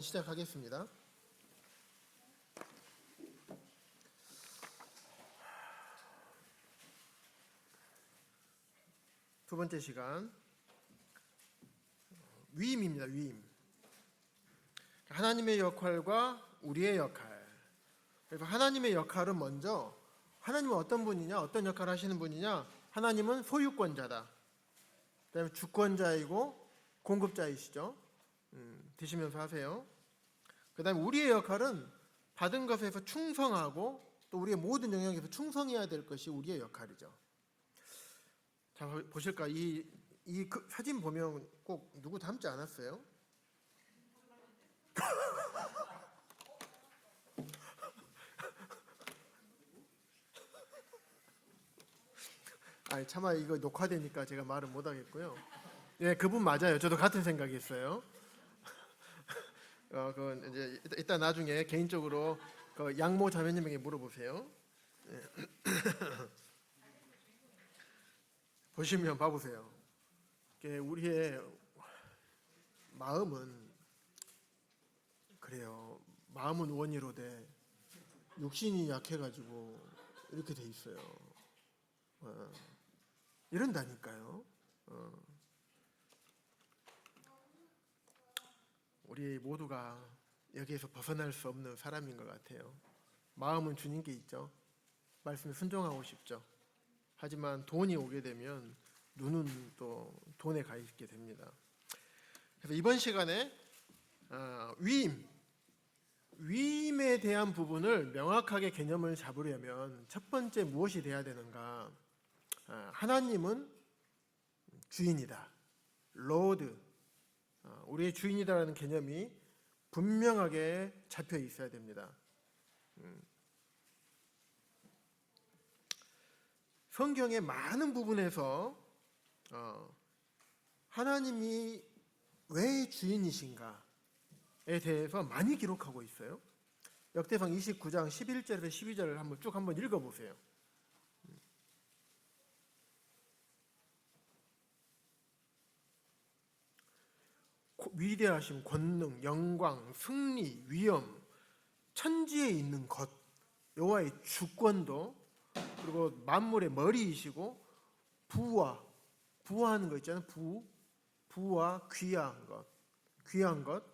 시작하겠습니다. 두 번째 시간, 위임입니다. 위임. 하나님의 역할과 우리의 역할. 그래서 하나님의 역할은 먼저, 하나님은 어떤 분이냐, 어떤 역할을 하시는 분이냐? 하나님은 소유권자다. 그다음에 주권자이고 공급자이시죠. 드시면서 하세요. 그 다음에 우리의 역할은 받은 것에서 충성하고 또 우리의 모든 영역에서 충성해야 될 것이 우리의 역할이죠. 자, 보실까? 이 사진 보면 꼭 누구 닮지 않았어요? 아니, 차마 이거 녹화되니까 제가 말을 못 하겠고요. 예, 그분 맞아요. 저도 같은 생각했어요. 그건 이제 이따 나중에 개인적으로 그 양모 자매님에게 물어보세요. 예. 보시면 봐보세요. 우리의 마음은 그래요. 마음은 원이로되 육신이 약해가지고 이렇게 돼 있어요. 이런다니까요. 우리 모두가 여기에서 벗어날 수 없는 사람인 것 같아요. 마음은 주님께 있죠. 말씀에 순종하고 싶죠. 하지만 돈이 오게 되면 눈은 또 돈에 가 있게 됩니다. 그래서 이번 시간에 위임에 대한 부분을 명확하게 개념을 잡으려면 첫 번째 무엇이 돼야 되는가? 하나님은 주인이다. 로드. 우리의 주인이다라는 개념이 분명하게 잡혀 있어야 됩니다. 성경의 많은 부분에서 하나님이 왜 주인이신가에 대해서 많이 기록하고 있어요. 역대상 29장 11절에서 12절을 한번 읽어보세요. 위대하심, 권능, 영광, 승리, 위엄, 천지에 있는 것, 여호와의 주권도, 그리고 만물의 머리이시고 부하는 거 있잖아요. 부와 귀한 것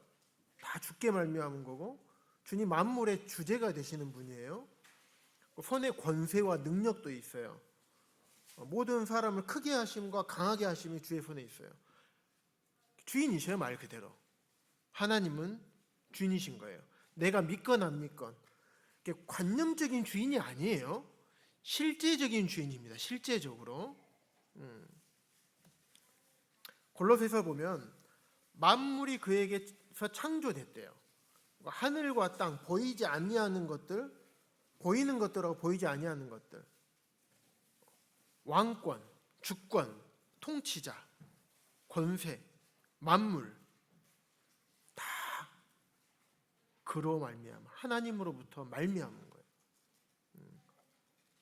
다 주께 말미암은 거고, 주님 만물의 주제가 되시는 분이에요. 손에 권세와 능력도 있어요. 모든 사람을 크게 하심과 강하게 하심이 주의 손에 있어요. 주인이셔요. 말 그대로 하나님은 주인이신 거예요. 내가 믿건 안 믿건. 관념적인 주인이 아니에요. 실제적인 주인입니다. 실제적으로. 골로새서 보면 만물이 그에게서 창조됐대요. 하늘과 땅, 보이지 아니하는 것들, 보이는 것들하고 보이지 아니하는 것들, 왕권, 주권, 통치자, 권세, 만물 다 그로 말미암아 하나님으로부터 말미암은 거예요.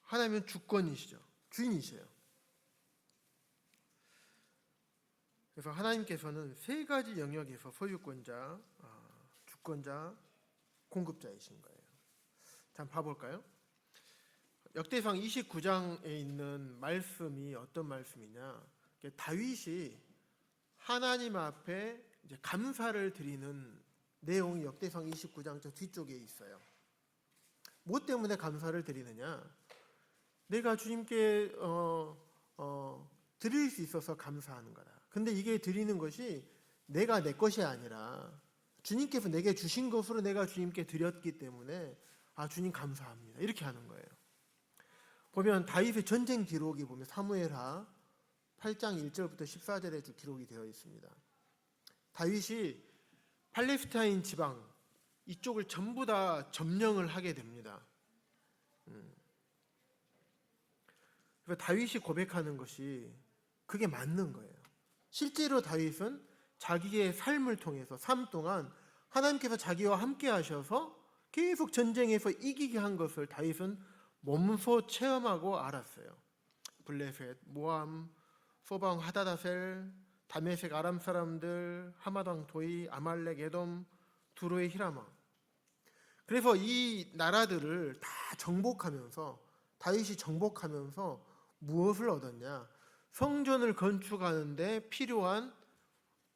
하나님은 주권이시죠. 주인이세요. 그래서 하나님께서는 세 가지 영역에서 소유권자, 주권자, 공급자이신 거예요. 자, 봐볼까요? 역대상 29장에 있는 말씀이 어떤 말씀이냐? 다윗이 하나님 앞에 이제 감사를 드리는 내용이 역대상 29장 저 뒤쪽에 있어요. 뭐 때문에 감사를 드리느냐? 내가 주님께 드릴 수 있어서 감사하는 거다. 근데 이게 드리는 것이 내가 내 것이 아니라 주님께서 내게 주신 것으로 내가 주님께 드렸기 때문에 주님 감사합니다. 이렇게 하는 거예요. 보면 다윗의 전쟁 기록이 보면 사무엘하 8장 1절부터 14절에 기록이 되어 있습니다. 다윗이 팔레스타인 지방 이쪽을 전부 다 점령을 하게 됩니다. 그래서 다윗이 고백하는 것이 그게 맞는 거예요. 실제로 다윗은 자기의 삶을 통해서 삶 동안 하나님께서 자기와 함께 하셔서 계속 전쟁에서 이기게 한 것을 다윗은 몸소 체험하고 알았어요. 블레셋, 모함, 소방, 하다다셀, 다메섹 아람 사람들, 하마당 도이, 아말렉, 에돔, 두로의 히라마. 그래서 이 나라들을 다 정복하면서 다윗이 정복하면서 무엇을 얻었냐? 성전을 건축하는데 필요한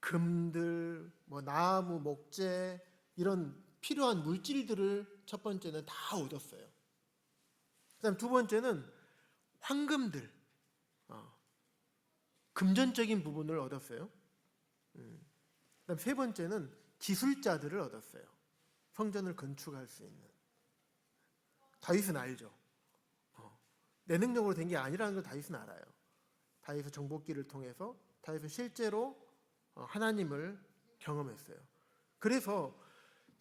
금들, 나무, 목재 이런 필요한 물질들을 첫 번째는 다 얻었어요. 그다음 두 번째는 황금들, 금전적인 부분을 얻었어요. 그다음 세 번째는 기술자들을 얻었어요. 성전을 건축할 수 있는. 다윗은 알죠. 내 능력으로 된 게 아니라는 걸 다윗은 알아요. 다윗의 정복기를 통해서 다윗은 실제로 하나님을 경험했어요. 그래서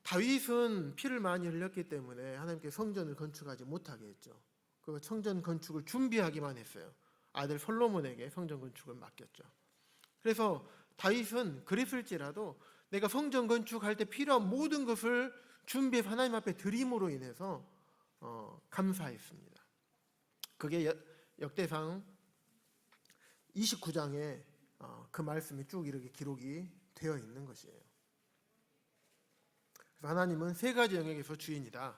다윗은 피를 많이 흘렸기 때문에 하나님께 성전을 건축하지 못하게 했죠. 그 성전 건축을 준비하기만 했어요. 아들 솔로몬에게 성전 건축을 맡겼죠. 그래서 다윗은 그랬을지라도 내가 성전 건축할 때 필요한 모든 것을 준비해서 하나님 앞에 드림으로 인해서 감사했습니다. 그게 역대상 29장에 그 말씀이 쭉 이렇게 기록이 되어 있는 것이에요. 그래서 하나님은 세 가지 영역에서 주인이다.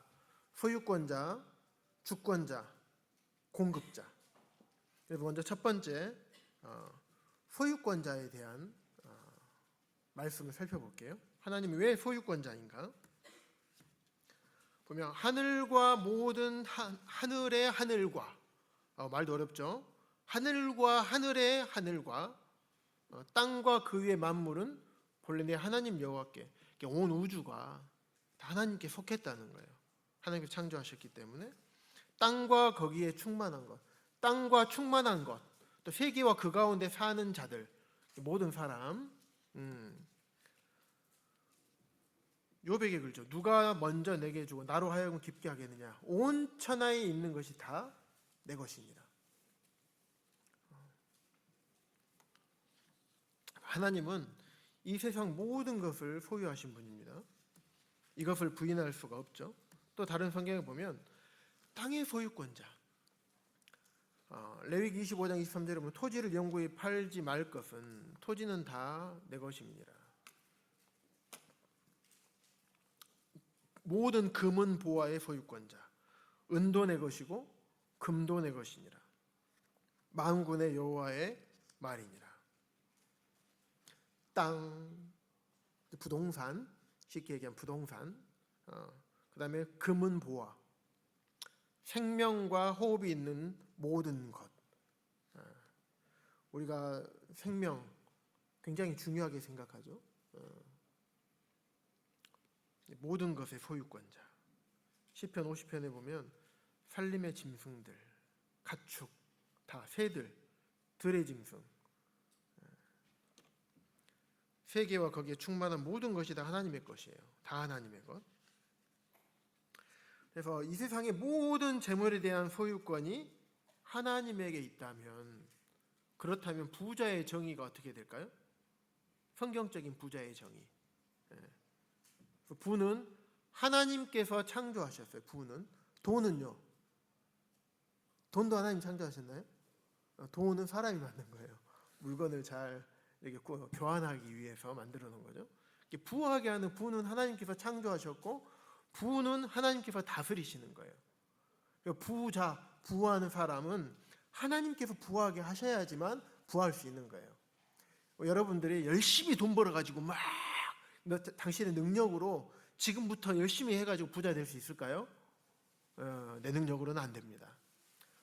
소유권자, 주권자, 공급자. 그래서 먼저 첫 번째 소유권자에 대한 말씀을 살펴볼게요. 하나님이 왜 소유권자인가? 보면 하늘과 모든 하늘의 하늘과 말도 어렵죠. 하늘과 하늘의 하늘과 땅과 그 위의 만물은 본래 내 하나님 여호와께, 온 우주가 다 하나님께 속했다는 거예요. 하나님께 창조하셨기 때문에 땅과 거기에 충만한 것, 땅과 충만한 것, 또 세계와 그 가운데 사는 자들, 모든 사람. 욥에게 그러죠. 누가 먼저 내게 주고 나로 하여금 깊게 하겠느냐. 온 천하에 있는 것이 다 내 것이니라. 하나님은 이 세상 모든 것을 소유하신 분입니다. 이것을 부인할 수가 없죠. 또 다른 성경에 보면 땅의 소유권자, 레위기 25장 23절에 보면 토지를 영구히 팔지 말 것은 토지는 다 내 것임이니라. 모든 금은 보화의 소유권자, 은도 내 것이고 금도 내 것이니라. 만군의 여호와의 말이니라. 땅, 부동산, 쉽게 얘기하면 부동산, 그 다음에 금은 보화, 생명과 호흡이 있는 모든 것. 우리가 생명 굉장히 중요하게 생각하죠. 모든 것의 소유권자. 시편 50편에 보면 산림의 짐승들, 가축, 다 새들, 들의 짐승, 세계와 거기에 충만한 모든 것이 다 하나님의 것이에요. 다 하나님의 것. 그래서 이 세상의 모든 재물에 대한 소유권이 하나님에게 있다면, 그렇다면 부자의 정의가 어떻게 될까요? 성경적인 부자의 정의. 부는 하나님께서 창조하셨어요. 부는. 돈은요? 돈도 하나님 창조하셨나요? 돈은 사람이 만든 거예요. 물건을 잘 이렇게 교환하기 위해서 만들어 놓은 거죠. 부하게 하는 부는 하나님께서 창조하셨고 부는 하나님께서 다스리시는 거예요. 부자, 부하는 사람은 하나님께서 부하게 하셔야지만 부할 수 있는 거예요. 여러분들이 열심히 돈 벌어가지고 막 당신의 능력으로 지금부터 열심히 해가지고 부자 될 수 있을까요? 내 능력으로는 안 됩니다.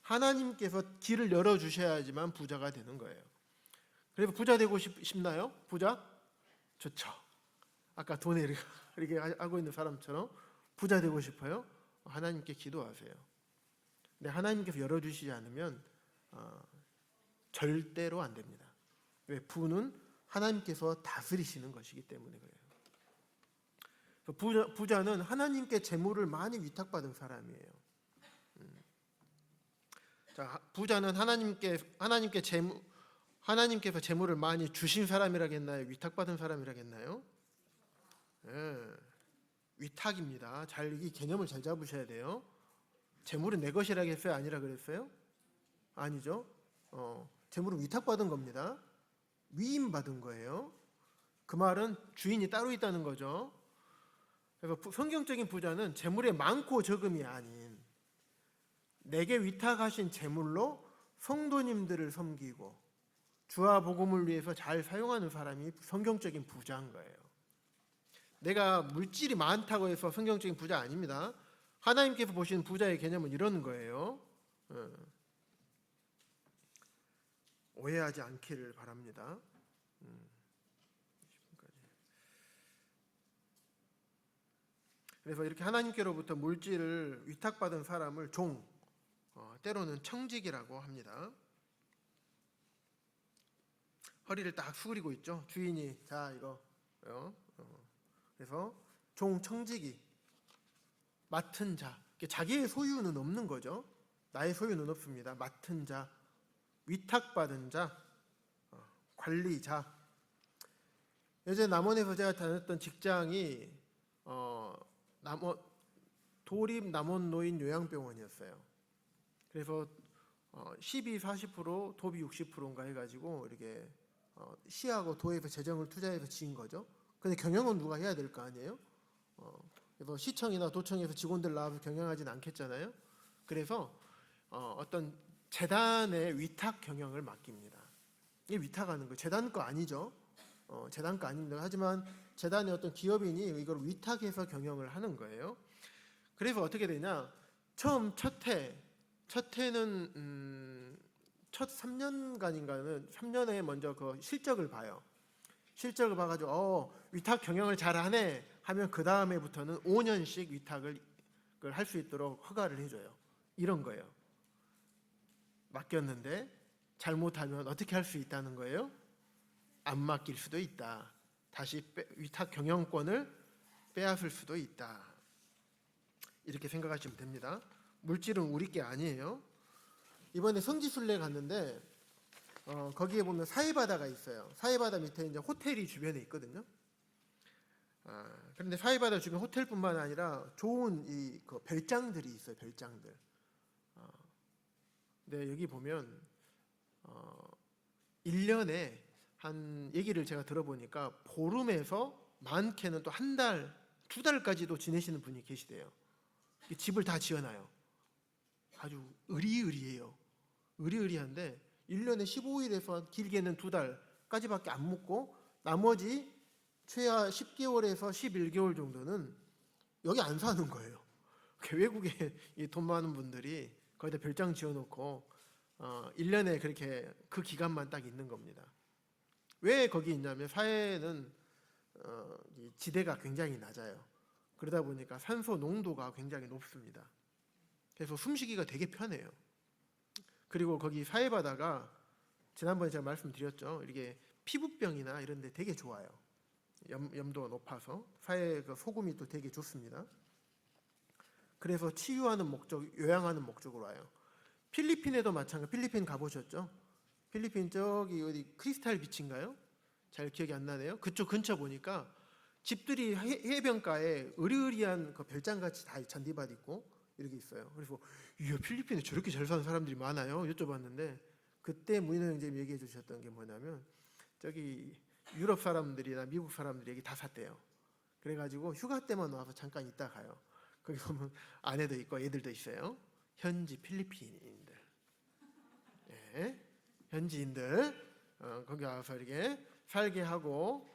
하나님께서 길을 열어주셔야지만 부자가 되는 거예요. 그래서 부자 되고 싶나요? 부자? 좋죠. 아까 돈에 이렇게 하고 있는 사람처럼 부자 되고 싶어요? 하나님께 기도하세요. 근데 하나님께서 열어주시지 않으면 절대로 안 됩니다. 왜? 부는 하나님께서 다스리시는 것이기 때문에 그래요. 부자는 하나님께 재물을 많이 위탁받은 사람이에요. 자, 부자는 하나님께서 재물을 많이 주신 사람이라겠나요? 위탁받은 사람이라겠나요? 위탁입니다. 이 개념을 잘 잡으셔야 돼요. 재물은 내 것이라겠어요? 아니라 그랬어요? 아니죠. 재물은 위탁받은 겁니다. 위임받은 거예요. 그 말은 주인이 따로 있다는 거죠. 그래서 성경적인 부자는 재물의 많고 적음이 아닌 내게 위탁하신 재물로 성도님들을 섬기고 주와 복음을 위해서 잘 사용하는 사람이 성경적인 부자인 거예요. 내가 물질이 많다고 해서 성경적인 부자 아닙니다. 하나님께서 보시는 부자의 개념은 이런 거예요. 오해하지 않기를 바랍니다. 그래서 이렇게 하나님께로부터 물질을 위탁받은 사람을 종, 때로는 청직이라고 합니다. 허리를 딱 수그리고 있죠. 주인이 자 이거 그래서 종, 청직이 맡은 자, 자기의 소유는 없는 거죠. 나의 소유는 없습니다. 맡은 자, 위탁받은 자, 관리자. 예전에 남원에서 제가 다녔던 직장이 도립 남원 노인 요양병원이었어요. 그래서 12, 40%, 도비 60%인가 해가지고 이렇게 시하고 도에서 재정을 투자해서 지은 거죠. 근데 경영은 누가 해야 될 거 아니에요? 그래서 시청이나 도청에서 직원들 나와서 경영하진 않겠잖아요. 그래서 어떤 재단의 위탁 경영을 맡깁니다. 이게 위탁하는 거예요. 재단 거 아니죠. 재단 거 아닙니다. 하지만 재단의 어떤 기업인이 이걸 위탁해서 경영을 하는 거예요. 그래서 어떻게 되냐? 처음 첫 해는 첫 3년간인가는 3년에 먼저 그 실적을 봐요. 실적을 봐가지고 위탁 경영을 잘하네 하면 그 다음에부터는 5년씩 위탁을 할 수 있도록 허가를 해줘요. 이런 거예요. 맡겼는데 잘못하면 어떻게 할 수 있다는 거예요? 안 맡길 수도 있다. 다시 위탁 경영권을 빼앗을 수도 있다. 이렇게 생각하시면 됩니다. 물질은 우리 게 아니에요. 이번에 성지순례 갔는데 거기에 보면 사이바다가 있어요. 사이바다 밑에 이제 호텔이 주변에 있거든요. 그런데 사이바다 주변 호텔뿐만 아니라 좋은 그 별장들이 있어요. 별장들. 근데 여기 보면 1년에 한 얘기를 제가 들어보니까 보름에서 많게는 또 한 달, 2달까지도 지내시는 분이 계시대요. 집을 다 지어놔요. 아주 의리의리해요. 의리의리한데 1년에 15일에서 길게는 2달까지밖에 안 묵고 나머지 최하 10개월에서 11개월 정도는 여기 안 사는 거예요. 외국에 돈 많은 분들이 거기다 별장 지어놓고 1년에 그렇게 그 기간만 딱 있는 겁니다. 왜 거기 있냐면 사해는 지대가 굉장히 낮아요. 그러다 보니까 산소 농도가 굉장히 높습니다. 그래서 숨쉬기가 되게 편해요. 그리고 거기 사해바다가 지난번에 제가 말씀드렸죠. 이렇게 피부병이나 이런 데 되게 좋아요. 염도가 높아서 사해 그 소금이 또 되게 좋습니다. 그래서 치유하는 목적, 요양하는 목적으로 와요. 필리핀에도 마찬가지. 필리핀 가보셨죠? 필리핀 저기 어디 크리스탈 비치인가요? 잘 기억이 안 나네요. 그쪽 근처 보니까 집들이 해변가에 의리의리한 그 별장같이 다 잔디밭 있고 이렇게 있어요. 그래서 이야, 필리핀에 저렇게 잘 사는 사람들이 많아요. 여쭤봤는데 그때 문인호 형님이 얘기해 주셨던 게 뭐냐면 저기 유럽 사람들이나 미국 사람들이 여기 다 샀대요. 그래가지고 휴가 때만 와서 잠깐 있다 가요. 거기 보면 아내도 있고 애들도 있어요. 현지 필리핀인들, 네, 현지인들 거기 와서 이렇게 살게 하고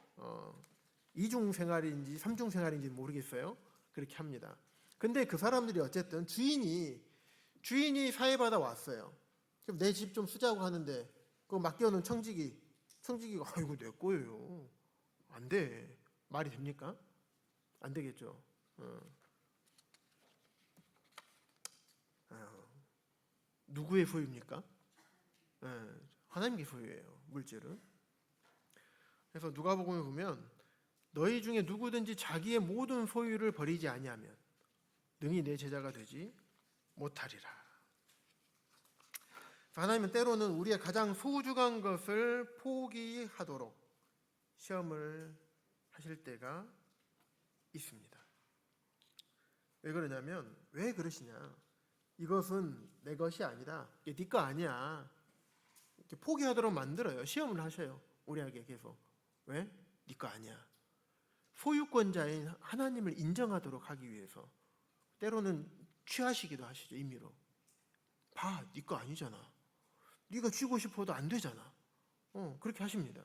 이중 생활인지 삼중 생활인지 모르겠어요. 그렇게 합니다. 근데 그 사람들이 어쨌든 주인이 사해바다 왔어요. 내 집 좀 쓰자고 하는데 그거 맡겨놓은 청지기가 이거 내 거예요. 안 돼. 말이 됩니까? 안 되겠죠. 누구의 소유입니까? 하나님의 소유예요. 물질은. 그래서 누가복음에 보면 너희 중에 누구든지 자기의 모든 소유를 버리지 아니하면 능히 내 제자가 되지 못하리라. 하나님은 때로는 우리의 가장 소중한 것을 포기하도록 시험을 하실 때가 있습니다. 왜 그러냐면 왜 그러시냐? 이것은 내 것이 아니다. 이게 네 거 아니야. 이렇게 포기하도록 만들어요. 시험을 하셔요. 우리에게 계속. 왜? 네 거 아니야. 소유권자인 하나님을 인정하도록 하기 위해서 때로는 취하시기도 하시죠. 임의로. 봐, 네 거 아니잖아. 네가 쥐고 싶어도 안 되잖아. 그렇게 하십니다.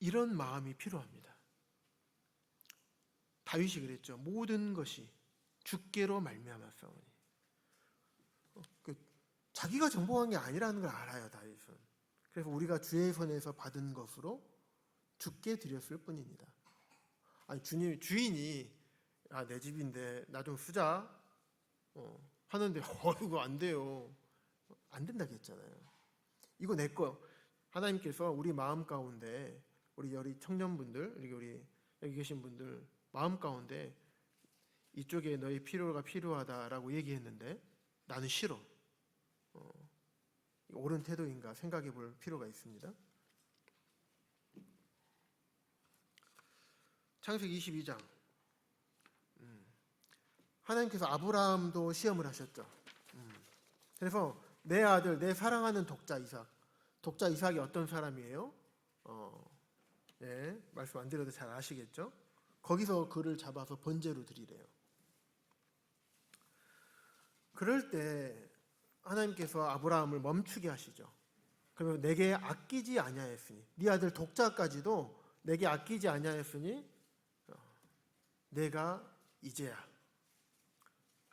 이런 마음이 필요합니다. 다윗이 그랬죠. 모든 것이 주께로 말미암았사오니. 자기가 정복한 게 아니라는 걸 알아요, 다윗은. 그래서 우리가 주의 손에서 받은 것으로 주께 드렸을 뿐입니다. 아니, 주인이 내 집인데 나 좀 쓰자 하는데 이거 안 돼요. 안 된다고 했잖아요. 이거 내 거. 하나님께서 우리 마음 가운데 우리 청년분들, 우리 여기 계신 분들 마음 가운데 이쪽에 너의 필요가 필요하다라고 얘기했는데 나는 싫어. 옳은 태도인가 생각해 볼 필요가 있습니다. 창세기 22장. 하나님께서 아브라함도 시험을 하셨죠. 그래서 내 아들, 내 사랑하는 독자 이삭이 어떤 사람이에요? 말씀 안 드려도 잘 아시겠죠? 거기서 그를 잡아서 번제로 드리래요. 그럴 때 하나님께서 아브라함을 멈추게 하시죠. 그러면 내게 아끼지 아니하였으니, 네 아들 독자까지도 내게 아끼지 아니하였으니 내가 이제야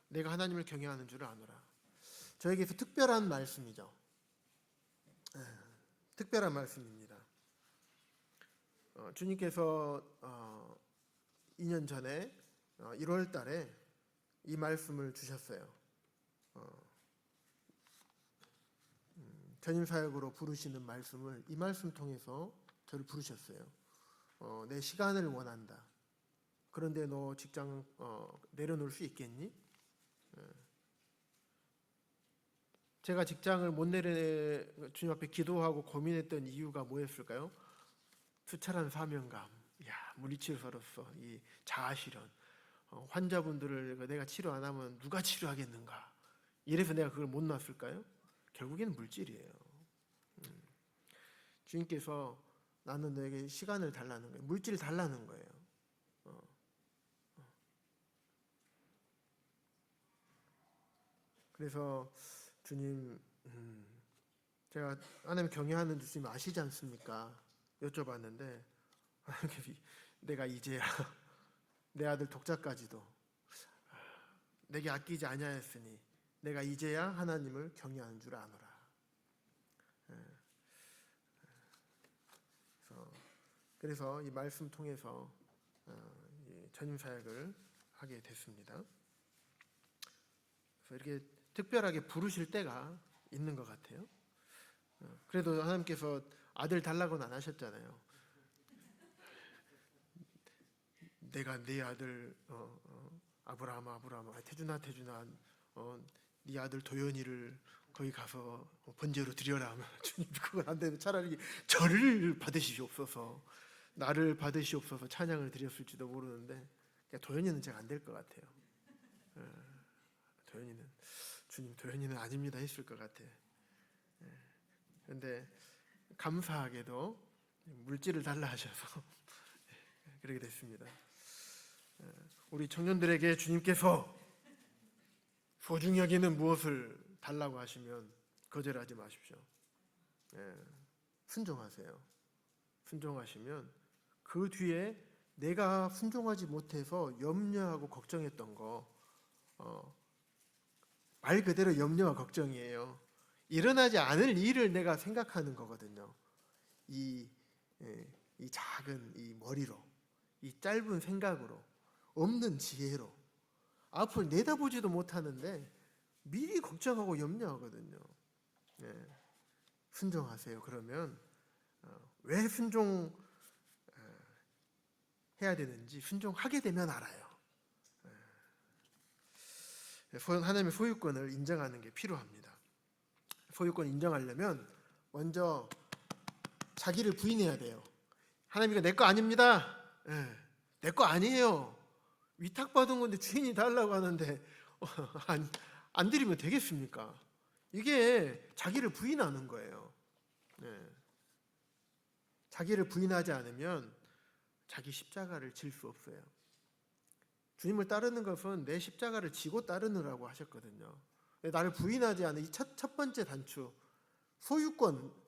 내가 하나님을 경외하는 줄을 아노라. 저에게서 특별한 말씀이죠. 특별한 말씀입니다. 주님께서 2년 전에 1월 달에 이 말씀을 주셨어요. 전임사역으로 부르시는 말씀을 이 말씀 통해서 저를 부르셨어요. 내 시간을 원한다. 그런데 너 직장 내려놓을 수 있겠니? 제가 직장을 못 주님 앞에 기도하고 고민했던 이유가 뭐였을까요? 투철한 사명감, 물리치료사로서 이 자아실현, 환자분들을 내가 치료 안 하면 누가 치료하겠는가? 이래서 내가 그걸 못 놨을까요? 결국에는 물질이에요. 주님께서 나는 너에게 시간을 달라는 거예요. 물질을 달라는 거예요. 그래서 주님, 제가 하나님 경외하는 주님 아시지 않습니까? 여쭤봤는데 내가 이제야 내 아들 독자까지도 내게 아끼지 아니하였으니 내가 이제야 하나님을 경외하는 줄 아노라. 그래서 이 말씀 통해서 전임 사역을 하게 됐습니다. 그래서 이렇게 특별하게 부르실 때가 있는 것 같아요. 그래도 하나님께서 아들 달라고는 안 하셨잖아요. 내가 네 아들 아브라함아 태준아 네 아들 도연이를 거기 가서 번제로 드려라 하면 주님 그건 안 되면 차라리 저를 받으시옵소서, 나를 받으시옵소서 찬양을 드렸을지도 모르는데 도연이는 제가 안 될 것 같아요. 도연이는 주님 도연이는 아닙니다 했을 것 같아. 그런데 감사하게도 물질을 달라 하셔서 그렇게 됐습니다. 우리 청년들에게 주님께서 소중히 여기는 무엇을 달라고 하시면 거절하지 마십시오. 순종하세요. 순종하시면 그 뒤에 내가 순종하지 못해서 염려하고 걱정했던 거 말 그대로 염려와 걱정이에요. 일어나지 않을 일을 내가 생각하는 거거든요. 이 작은 이 머리로, 이 짧은 생각으로, 없는 지혜로 앞을 내다보지도 못하는데 미리 걱정하고 염려하거든요. 순종하세요. 그러면 왜 순종해야 되는지 순종하게 되면 알아요. 하나님의 소유권을 인정하는 게 필요합니다. 소유권 인정하려면 먼저 자기를 부인해야 돼요. 하나님 이거 내 거 아닙니다. 내 거 아니에요. 위탁받은 건데 주인이 달라고 하는데 안 드리면 되겠습니까? 이게 자기를 부인하는 거예요. 자기를 부인하지 않으면 자기 십자가를 질 수 없어요. 주님을 따르는 것은 내 십자가를 지고 따르느라고 하셨거든요. 나를 부인하지 않은 이 첫 번째 단추, 소유권,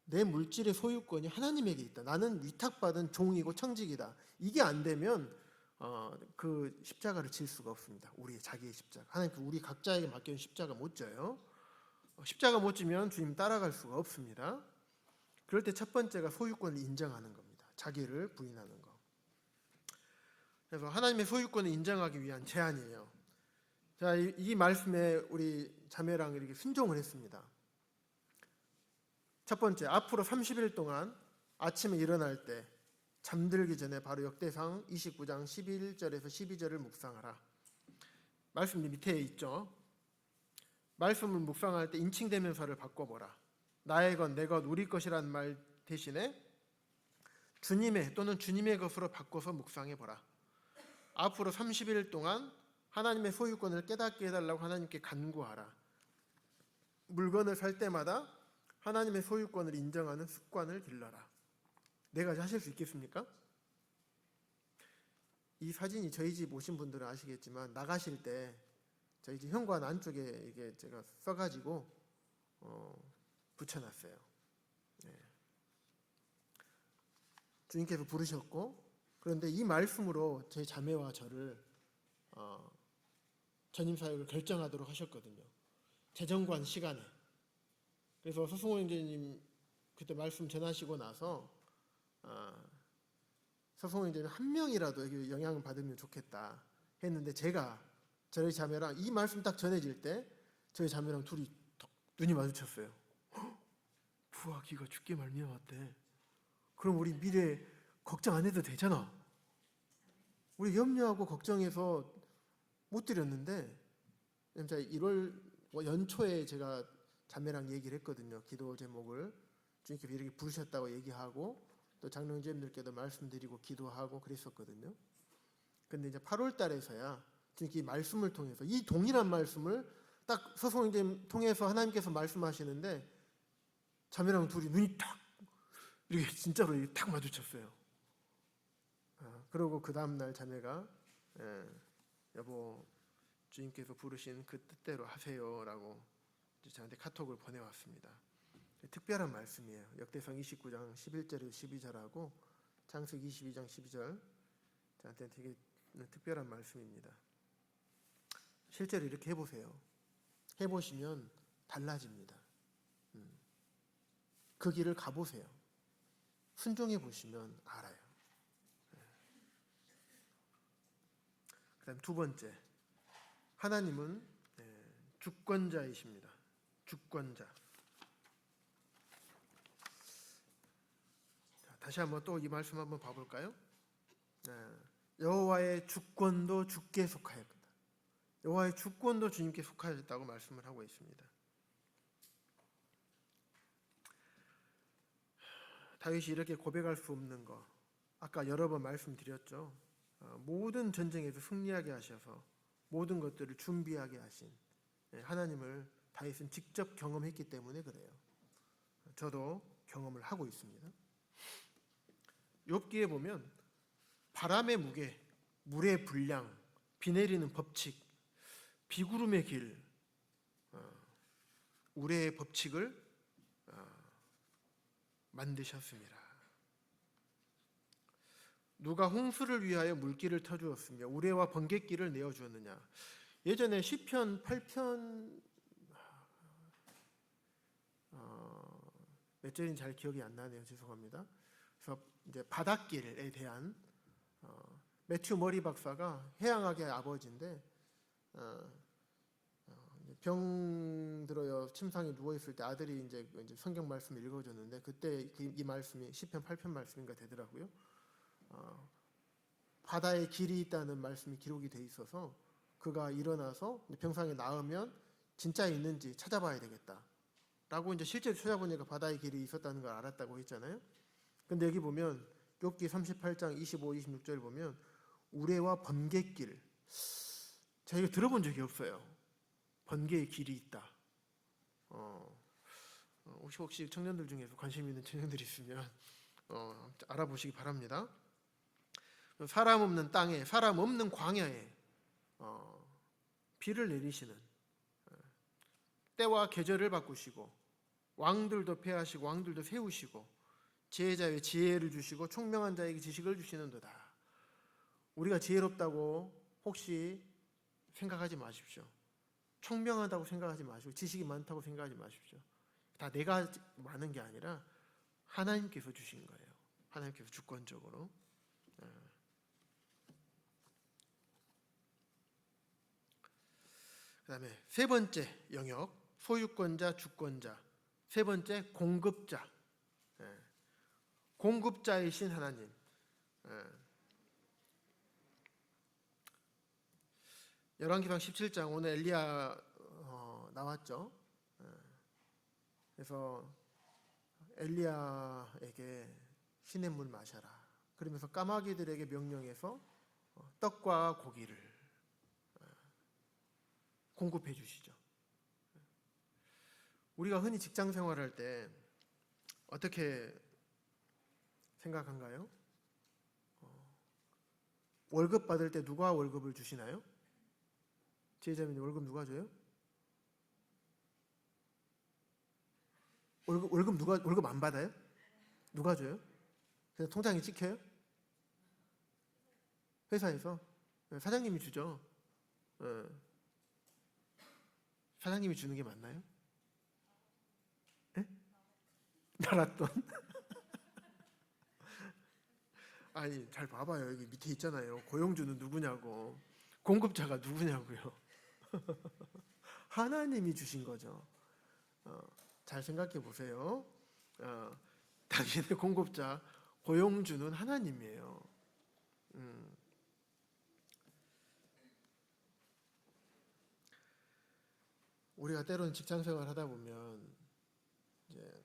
내 물질의 소유권이 하나님에게 있다. 나는 위탁받은 종이고 청직이다. 이게 안 되면 그 십자가를 질 수가 없습니다. 우리의 자기의 십자가. 하나님 우리 각자에게 맡겨진 십자가 못 져요. 십자가 못 지면 주님 따라갈 수가 없습니다. 그럴 때 첫 번째가 소유권을 인정하는 겁니다. 자기를 부인하는 거. 그래서 하나님의 소유권을 인정하기 위한 제안이에요. 자, 이 말씀에 우리 자매랑 이렇게 순종을 했습니다. 첫 번째, 앞으로 30일 동안 아침에 일어날 때 잠들기 전에 바로 역대상 29장 11절에서 12절을 묵상하라. 말씀 밑에 있죠. 말씀을 묵상할 때 인칭대명사를 바꿔보라. 나의 것, 내 것, 우리 것이라는 말 대신에 주님의 또는 주님의 것으로 바꿔서 묵상해보라. 앞으로 30일 동안 하나님의 소유권을 깨닫게 해달라고 하나님께 간구하라. 물건을 살 때마다 하나님의 소유권을 인정하는 습관을 길러라. 네 가지 하실 수 있겠습니까? 이 사진이 저희 집 오신 분들은 아시겠지만 나가실 때 저희 집 현관 안쪽에 이게 제가 써가지고 붙여놨어요. 네. 주님께서 부르셨고, 그런데 이 말씀으로 제 자매와 저를 전임 사역을 결정하도록 하셨거든요. 재정관 시간에. 그래서 서승호 형제님 그때 말씀 전하시고 나서 서승호 형제님 한 명이라도 영향을 받으면 좋겠다 했는데, 제가 저희 자매랑 이 말씀 딱 전해질 때 저희 자매랑 둘이 눈이 마주쳤어요. 부하기가 죽게 말미암았대. 그럼 우리 미래 걱정 안 해도 되잖아. 우리 염려하고 걱정해서 못 드렸는데, 1월 연초에 제가 자매랑 얘기를 했거든요. 기도 제목을 주님께서 이렇게 부르셨다고 얘기하고 또 장로님들께도 말씀드리고 기도하고 그랬었거든요. 근데 이제 8월 달에서야 주님께 말씀을 통해서 이 동일한 말씀을 딱 서성님 통해서 하나님께서 말씀하시는데, 자매랑 둘이 눈이 딱 이렇게 진짜로 딱 마주쳤어요. 그러고 그 다음날 자매가 여보, 주님께서 부르신 그 뜻대로 하세요라고 저한테 카톡을 보내왔습니다. 특별한 말씀이에요. 역대상 29장 11절에서 12절하고 창세기 22장 12절, 저한테 되게 특별한 말씀입니다. 실제로 이렇게 해보세요. 해보시면 달라집니다. 그 길을 가보세요. 순종해 보시면 알아요. 그 다음 두 번째, 하나님은 주권자이십니다. 주권자. 자, 다시 한번 또 이 말씀 한번 봐볼까요? 여호와의 주권도 주께 속하였다. 여호와의 주권도 주님께 속하였다고 말씀을 하고 있습니다. 다윗이 이렇게 고백할 수 없는 거, 아까 여러 번 말씀드렸죠. 모든 전쟁에서 승리하게 하셔서 모든 것들을 준비하게 하신 하나님을 다윗은 직접 경험했기 때문에 그래요. 저도 경험을 하고 있습니다. 욥기에 보면 바람의 무게, 물의 분량, 비 내리는 법칙, 비구름의 길, 우레의 법칙을 만드셨습니다. 누가 홍수를 위하여 물길을 터주었으며 우레와 번갯길을 내어주었느냐. 예전에 시편 8편 몇 절인지 잘 기억이 안 나네요. 죄송합니다. 그래서 이제 바닷길에 대한 매튜 머리 박사가 해양학의 아버지인데 병 들어요 침상에 누워 있을 때 아들이 이제 성경 말씀을 읽어줬는데, 그때 이 말씀이 시편 8편 말씀인가 되더라고요. 바다에 길이 있다는 말씀이 기록이 돼 있어서 그가 일어나서 병상에 나으면 진짜 있는지 찾아봐야 되겠다라고 이제 실제로 찾아보니까 바다에 길이 있었다는 걸 알았다고 했잖아요. 근데 여기 보면 욥기 38장 25, 26절 보면 우레와 번갯길, 저희가 들어본 적이 없어요. 번개의 길이 있다. 혹시 청년들 중에서 관심 있는 청년들이 있으면 알아보시기 바랍니다. 사람 없는 땅에, 사람 없는 광야에 비를 내리시는, 때와 계절을 바꾸시고 왕들도 폐하시고 왕들도 세우시고 지혜자의 지혜를 주시고 총명한 자에게 지식을 주시는도다. 우리가 지혜롭다고 혹시 생각하지 마십시오. 총명하다고 생각하지 마시고 지식이 많다고 생각하지 마십시오. 다 내가 많은 게 아니라 하나님께서 주신 거예요. 하나님께서 주권적으로. 그 다음에 세 번째 영역, 소유권자, 주권자. 세 번째, 공급자. 공급자이신 하나님. 열왕기상 17장, 오늘 엘리야 나왔죠. 그래서 엘리야에게 신의 물 마셔라. 그러면서 까마귀들에게 명령해서 떡과 고기를 공급해 주시죠. 우리가 흔히 직장 생활할 때 어떻게 생각한가요? 월급 받을 때 누가 월급을 주시나요? 지혜자님, 월급 누가 줘요? 월급 안 받아요? 누가 줘요? 그냥 통장에 찍혀요? 회사에서? 사장님이 주죠. 사장님이 주는 게 맞나요? 네? 나랏돈? 아니, 잘 봐봐요. 여기 밑에 있잖아요. 고용주는 누구냐고. 공급자가 누구냐고요. 하나님이 주신 거죠. 잘 생각해 보세요. 당신의 공급자, 고용주는 하나님이에요. 우리가 때로는 직장 생활 하다 보면 이제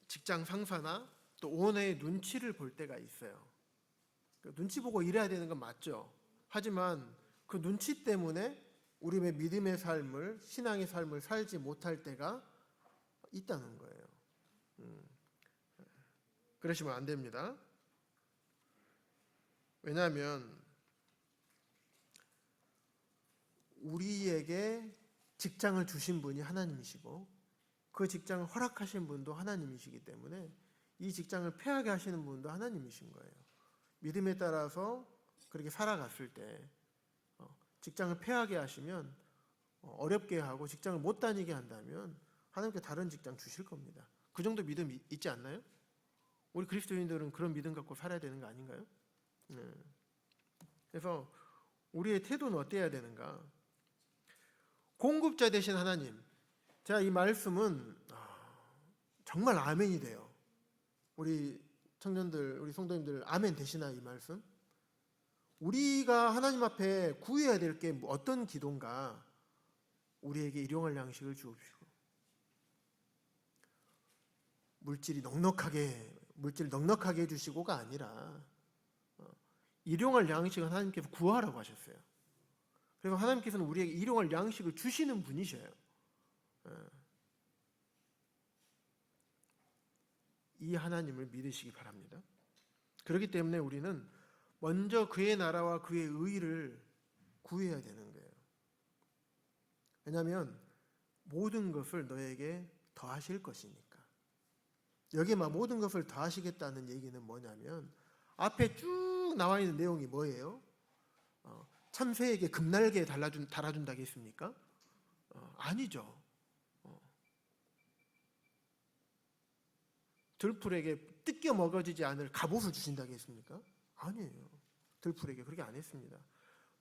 직장 상사나 또 오너의 눈치를 볼 때가 있어요. 눈치 보고 일해야 되는 건 맞죠. 하지만 그 눈치 때문에 우리의 믿음의 삶을, 신앙의 삶을 살지 못할 때가 있다는 거예요. 그러시면 안 됩니다. 왜냐하면 우리에게 직장을 주신 분이 하나님이시고 그 직장을 허락하신 분도 하나님이시기 때문에 이 직장을 폐하게 하시는 분도 하나님이신 거예요. 믿음에 따라서 그렇게 살아갔을 때 직장을 폐하게 하시면 어렵게 하고 직장을 못 다니게 한다면 하나님께 다른 직장 주실 겁니다. 그 정도 믿음 있지 않나요? 우리 그리스도인들은 그런 믿음 갖고 살아야 되는 거 아닌가요? 그래서 우리의 태도는 어때야 되는가? 공급자 되신 하나님. 제가 이 말씀은 정말 아멘이 돼요. 우리 청년들, 우리 성도님들 아멘 되시나요? 이 말씀? 우리가 하나님 앞에 구해야 될 게 어떤 기도인가? 우리에게 일용할 양식을 주옵시고 물질을 넉넉하게 해주시고가 아니라 일용할 양식을 하나님께서 구하라고 하셨어요. 그래서 하나님께서는 우리에게 일용할 양식을 주시는 분이셔요. 이 하나님을 믿으시기 바랍니다. 그렇기 때문에 우리는 먼저 그의 나라와 그의 의를 구해야 되는 거예요. 왜냐하면 모든 것을 너에게 더하실 것이니까. 여기에 막 모든 것을 더하시겠다는 얘기는 뭐냐면 앞에 쭉 나와 있는 내용이 뭐예요? 참새에게 금날개 달아준다겠습니까? 아니죠. 들풀에게 뜯겨 먹어지지 않을 갑옷을 주신다겠습니까? 아니에요. 들풀에게 그렇게 안 했습니다.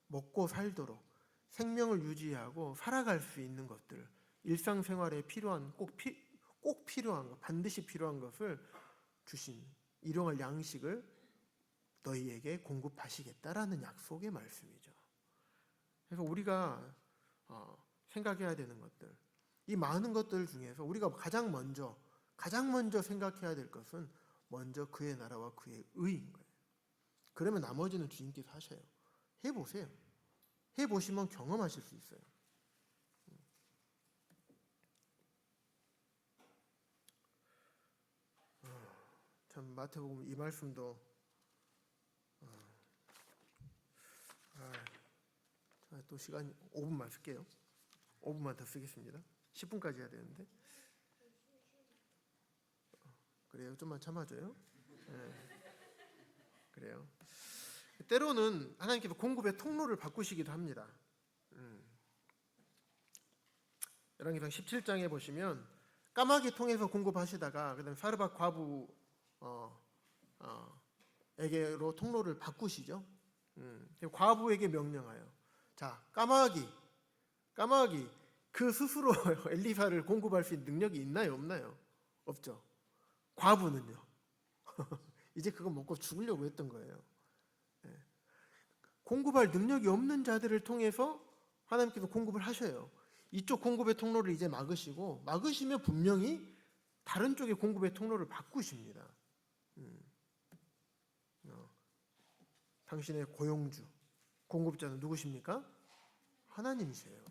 먹고 살도록 생명을 유지하고 살아갈 수 있는 것들, 일상생활에 필요한 꼭 필요한 것, 반드시 필요한 것을 주신 일용할 양식을 너희에게 공급하시겠다라는 약속의 말씀이죠. 그래서 우리가 생각해야 되는 것들, 이 많은 것들 중에서 우리가 가장 먼저 생각해야 될 것은 먼저 그의 나라와 그의 의인 거예요. 그러면 나머지는 주님께서 하셔요. 해보세요. 해보시면 경험하실 수 있어요. 참 마태복음 이 말씀도 또 시간 5분만 쓸게요. 5분만 더 쓰겠습니다. 10분까지 해야 되는데. 그래요. 좀만 참아줘요. 네. 그래요. 때로는 하나님께서 공급의 통로를 바꾸시기도 합니다. 열왕기상 17장에 보시면 까마귀 통해서 공급하시다가 그다음 사르밧 과부 에게로 통로를 바꾸시죠. 과부에게 명령하여 자 까마귀 그 스스로 엘리사를 공급할 수 있는 능력이 있나요 없나요? 없죠. 과부는요. 이제 그거 먹고 죽으려고 했던 거예요. 공급할 능력이 없는 자들을 통해서 하나님께서 공급을 하셔요. 이쪽 공급의 통로를 이제 막으시면 분명히 다른 쪽의 공급의 통로를 바꾸십니다. 당신의 고용주, 공급자는 누구십니까? 하나님이세요.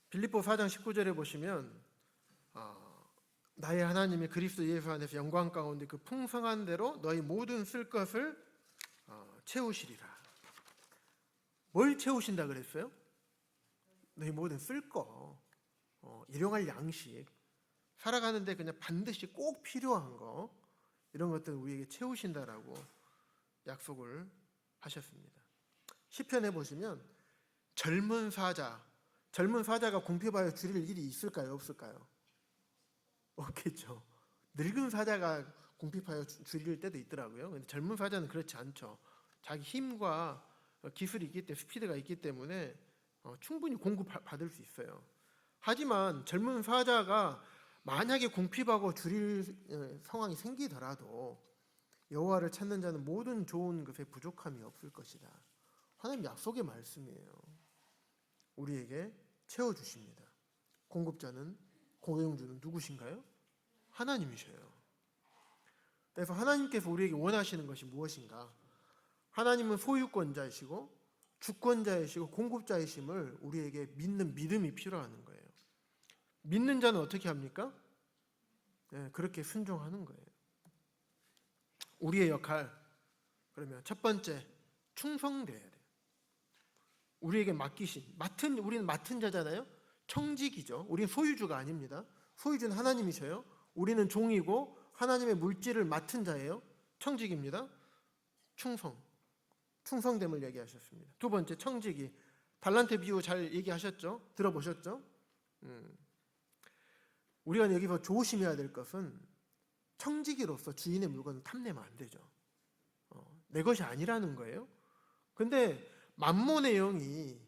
빌립보 4장 19절에 보시면 나의 하나님이 그리스도 예수 안에서 영광 가운데 그 풍성한 대로 너희 모든 쓸 것을 채우시리라. 뭘 채우신다 그랬어요? 너희 모든 쓸 거, 일용할 양식, 살아가는데 그냥 반드시 꼭 필요한 거 이런 것들을 우리에게 채우신다라고 약속을 하셨습니다. 시편에 보시면 젊은 사자가 궁핍하여 줄일 일이 있을까요? 없을까요? 없겠죠. 늙은 사자가 궁핍하여 줄일 때도 있더라고요. 근데 젊은 사자는 그렇지 않죠. 자기 힘과 기술이 있기 때문에 스피드가 있기 때문에 충분히 공급받을 수 있어요. 하지만 젊은 사자가 만약에 궁핍하고 줄일 상황이 생기더라도 여호와를 찾는 자는 모든 좋은 것에 부족함이 없을 것이다. 하나님 약속의 말씀이에요. 우리에게 채워주십니다. 공급자는 고용주는 누구신가요? 하나님이셔요. 그래서 하나님께서 우리에게 원하시는 것이 무엇인가? 하나님은 소유권자이시고 주권자이시고 공급자이심을 우리에게 믿는 믿음이 필요한 거예요. 믿는 자는 어떻게 합니까? 네, 그렇게 순종하는 거예요. 우리의 역할, 그러면 첫 번째, 충성돼야 돼요. 우리에게 우리는 맡은 자잖아요. 청직이죠. 우리는 소유주가 아닙니다. 소유주는 하나님이셔요. 우리는 종이고 하나님의 물질을 맡은 자예요. 청직입니다. 충성됨을 얘기하셨습니다. 두 번째, 청직이 달란트 비유 잘 얘기하셨죠? 들어보셨죠? 우리가 여기서 조심해야 될 것은 청지기로서 주인의 물건을 탐내면 안 되죠. 내 것이 아니라는 거예요. 근데 만몬의 영이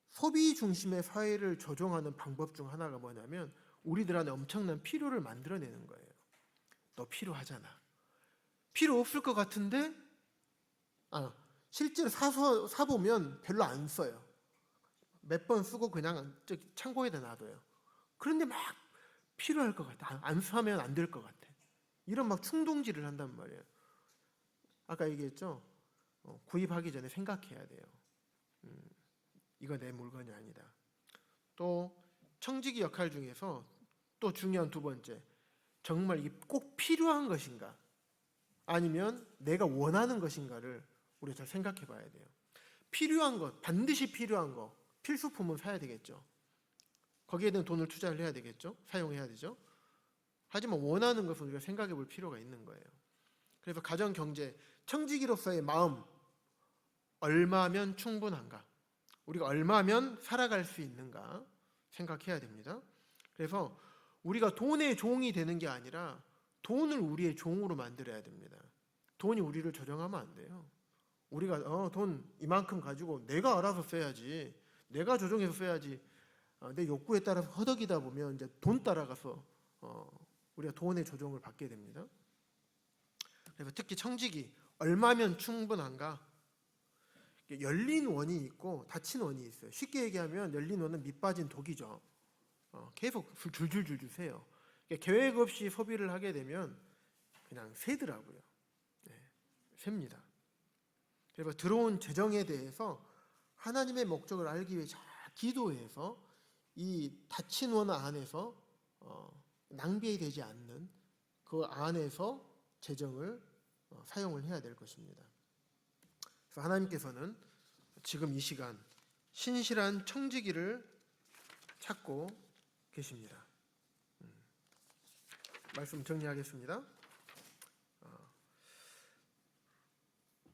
소비 중심의 사회를 조종하는 방법 중 하나가 뭐냐면 우리들 안에 엄청난 필요를 만들어내는 거예요. 너 필요하잖아. 필요 없을 것 같은데 실제로 사보면 별로 안 써요. 몇 번 쓰고 그냥 창고에다 놔둬요. 그런데 막 필요할 것 같아. 안 사면 안 될 것 같아. 이런 막 충동질을 한단 말이에요. 아까 얘기했죠. 구입하기 전에 생각해야 돼요. 이거 내 물건이 아니다. 또 청지기 역할 중에서 또 중요한 두 번째, 정말 이게 꼭 필요한 것인가 아니면 내가 원하는 것인가를 우리가 잘 생각해 봐야 돼요. 필요한 것, 반드시 필요한 것, 필수품은 사야 되겠죠. 거기에 대한 돈을 투자를 해야 되겠죠. 사용해야 되죠. 하지만 원하는 것은 우리가 생각해 볼 필요가 있는 거예요. 그래서 가정경제, 청지기로서의 마음, 얼마면 충분한가? 우리가 얼마면 살아갈 수 있는가? 생각해야 됩니다. 그래서 우리가 돈의 종이 되는 게 아니라 돈을 우리의 종으로 만들어야 됩니다. 돈이 우리를 조정하면 안 돼요. 우리가 돈 이만큼 가지고 내가 알아서 써야지, 내가 조정해서 써야지, 내 욕구에 따라서 허덕이다 보면 이제 돈 따라가서 우리가 돈의 조정을 받게 됩니다. 그래서 특히 청지기, 얼마면 충분한가? 열린 원이 있고 닫힌 원이 있어요. 쉽게 얘기하면 열린 원은 밑 빠진 독이죠. 계속 줄줄줄줄 새요. 계획 없이 소비를 하게 되면 그냥 새더라고요. 셉니다. 그래서 들어온 재정에 대해서 하나님의 목적을 알기 위해 기도해서 이 닫힌 원어 안에서 낭비되지 않는 그 안에서 재정을 사용을 해야 될 것입니다. 그래서 하나님께서는 지금 이 시간 신실한 청지기를 찾고 계십니다. 말씀 정리하겠습니다.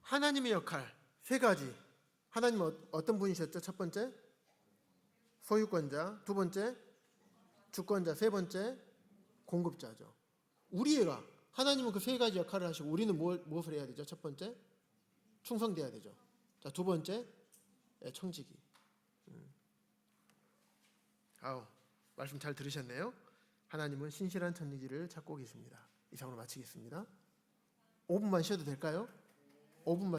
하나님의 역할 세 가지. 하나님은 어떤 분이셨죠? 첫 번째 소유권자, 두 번째 주권자, 세 번째 공급자죠. 우리가 하나님은 그 세 가지 역할을 하시고 우리는 무엇을 해야 되죠? 첫 번째 충성돼야 되죠. 자, 두 번째 청지기. 말씀 잘 들으셨네요. 하나님은 신실한 청지기를 찾고 계십니다. 이상으로 마치겠습니다. 5분만 쉬어도 될까요? 5분만.